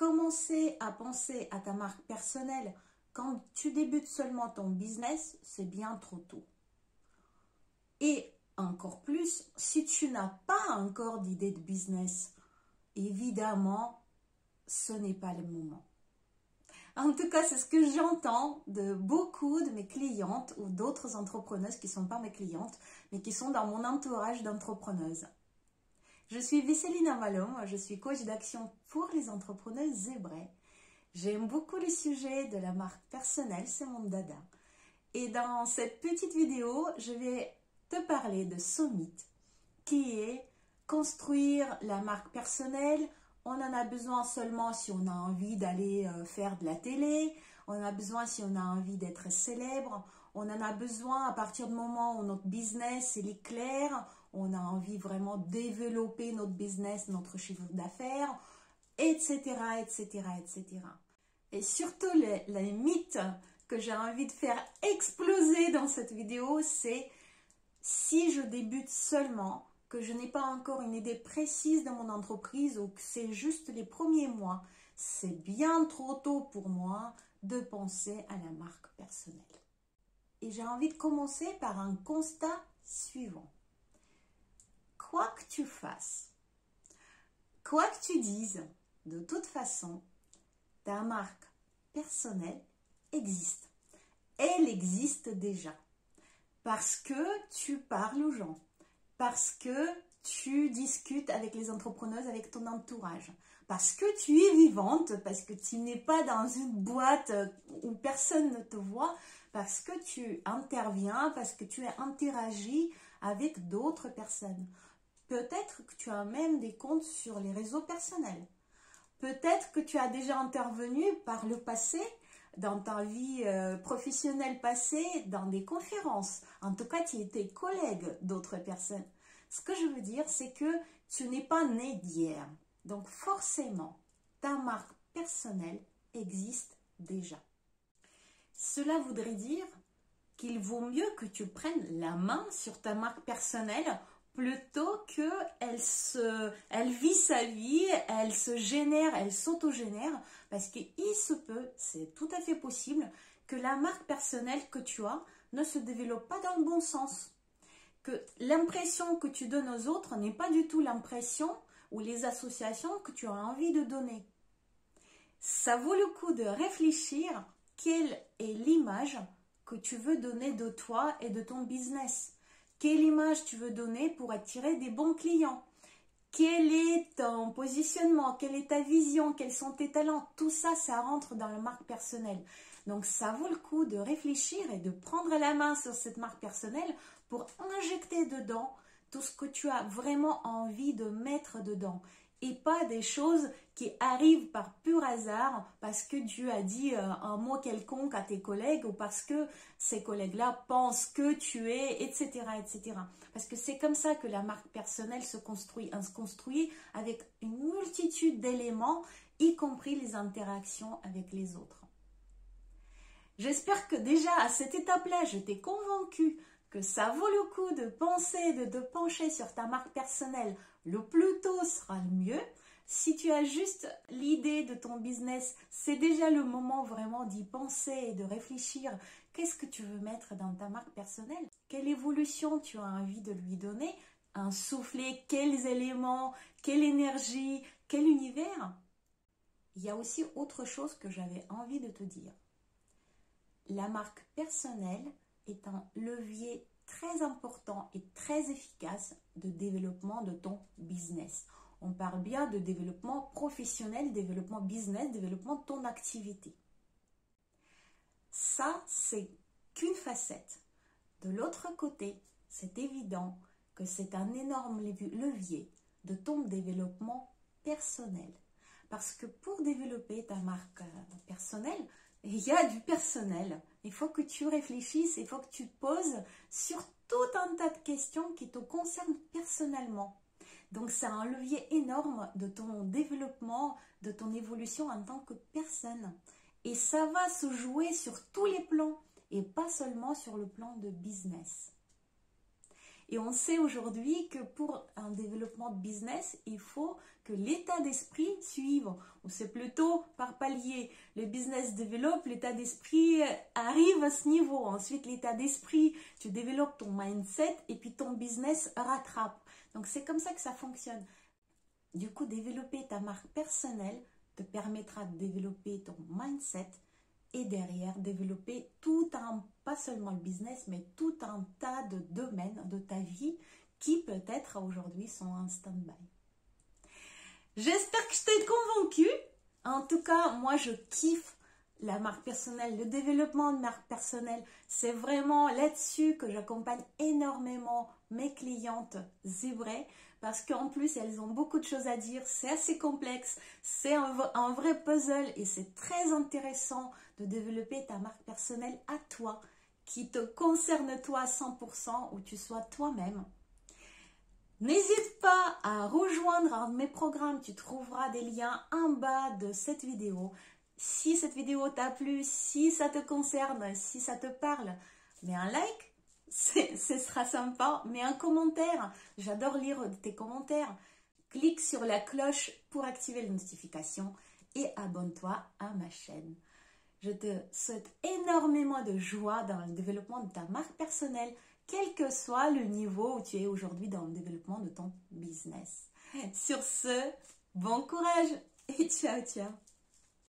commencer à penser à ta marque personnelle quand tu débutes seulement ton business, c'est bien trop tôt. Et encore plus, si tu n'as pas encore d'idée de business, évidemment, ce n'est pas le moment. En tout cas, c'est ce que j'entends de beaucoup de mes clientes ou d'autres entrepreneuses qui ne sont pas mes clientes, mais qui sont dans mon entourage d'entrepreneuses. Je suis Vesselina Malom, je suis coach d'action pour les entrepreneuses zébrées. J'aime beaucoup le sujet de la marque personnelle, c'est mon dada. Et dans cette petite vidéo, je vais te parler de ce mythe qui est construire la marque personnelle. On en a besoin seulement si on a envie d'aller faire de la télé, on en a besoin si on a envie d'être célèbre, on en a besoin à partir du moment où notre business il est clair, on a envie vraiment de développer notre business, notre chiffre d'affaires, etc., etc., etc. Et surtout, les mythes que j'ai envie de faire exploser dans cette vidéo, c'est si je débute seulement, que je n'ai pas encore une idée précise de mon entreprise ou que c'est juste les premiers mois, c'est bien trop tôt pour moi de penser à la marque personnelle. Et j'ai envie de commencer par un constat suivant. Quoi que tu fasses, quoi que tu dises, de toute façon, ta marque personnelle existe. Elle existe déjà. Parce que tu parles aux gens. Parce que tu discutes avec les entrepreneuses, avec ton entourage. Parce que tu es vivante, parce que tu n'es pas dans une boîte où personne ne te voit. Parce que tu interviens, parce que tu interagis avec d'autres personnes. Peut-être que tu as même des comptes sur les réseaux personnels. Peut-être que tu as déjà intervenu par le passé dans ta vie professionnelle passée, dans des conférences. En tout cas, tu étais collègue d'autres personnes. Ce que je veux dire, c'est que tu n'es pas né d'hier. Donc forcément, ta marque personnelle existe déjà. Cela voudrait dire qu'il vaut mieux que tu prennes la main sur ta marque personnelle plutôt qu'elle vit sa vie, elle se génère, elle s'autogénère, parce qu'il se peut, c'est tout à fait possible, que la marque personnelle que tu as ne se développe pas dans le bon sens. Que l'impression que tu donnes aux autres n'est pas du tout l'impression ou les associations que tu as envie de donner. Ça vaut le coup de réfléchir quelle est l'image que tu veux donner de toi et de ton business. Quelle image tu veux donner pour attirer des bons clients? Quel est ton positionnement? Quelle est ta vision? Quels sont tes talents? Tout ça, ça rentre dans la marque personnelle. Donc, ça vaut le coup de réfléchir et de prendre la main sur cette marque personnelle pour injecter dedans tout ce que tu as vraiment envie de mettre dedans. Et pas des choses qui arrivent par pur hasard parce que Dieu a dit un mot quelconque à tes collègues ou parce que ces collègues-là pensent que tu es, etc., etc. Parce que c'est comme ça que la marque personnelle se construit. Elle se construit avec une multitude d'éléments, y compris les interactions avec les autres. J'espère que déjà à cette étape-là, je t'ai convaincue que ça vaut le coup de penser, de te pencher sur ta marque personnelle. Le plus tôt sera le mieux. Si tu as juste l'idée de ton business, c'est déjà le moment vraiment d'y penser et de réfléchir. Qu'est-ce que tu veux mettre dans ta marque personnelle? Quelle évolution tu as envie de lui donner? Insuffler quels éléments, quelle énergie, quel univers? Il y a aussi autre chose que j'avais envie de te dire. La marque personnelle est un levier très important et très efficace de développement de ton business. On parle bien de développement professionnel, développement business, développement de ton activité. Ça, c'est qu'une facette. De l'autre côté, c'est évident que c'est un énorme levier de ton développement personnel. Parce que pour développer ta marque personnelle, il y a du personnel. Il faut que tu réfléchisses, il faut que tu te poses sur tout un tas de questions qui te concernent personnellement. Donc, c'est un levier énorme de ton développement, de ton évolution en tant que personne. Et ça va se jouer sur tous les plans et pas seulement sur le plan de business. Et on sait aujourd'hui que pour un développement de business, il faut que l'état d'esprit suive. Ou c'est plutôt par palier. Le business développe, l'état d'esprit arrive à ce niveau. Ensuite, l'état d'esprit, tu développes ton mindset et puis ton business rattrape. Donc, c'est comme ça que ça fonctionne. Du coup, développer ta marque personnelle te permettra de développer ton mindset et derrière développer pas seulement le business, mais tout un tas de domaines de ta vie qui peut-être aujourd'hui sont en stand-by. J'espère que je t'ai convaincu. En tout cas, moi je kiffe la marque personnelle, le développement de marque personnelle. C'est vraiment là-dessus que j'accompagne énormément mes clientes, c'est vrai. Parce qu'en plus, elles ont beaucoup de choses à dire, c'est assez complexe, c'est un vrai puzzle et c'est très intéressant de développer ta marque personnelle à toi, qui te concerne toi à 100%, où tu sois toi-même. N'hésite pas à rejoindre un de mes programmes, tu trouveras des liens en bas de cette vidéo. Si cette vidéo t'a plu, si ça te concerne, si ça te parle, mets un like. Ce sera sympa, mets un commentaire, j'adore lire tes commentaires. Clique sur la cloche pour activer les notifications et abonne-toi à ma chaîne. Je te souhaite énormément de joie dans le développement de ta marque personnelle, quel que soit le niveau où tu es aujourd'hui dans le développement de ton business. Sur ce, bon courage et ciao ciao.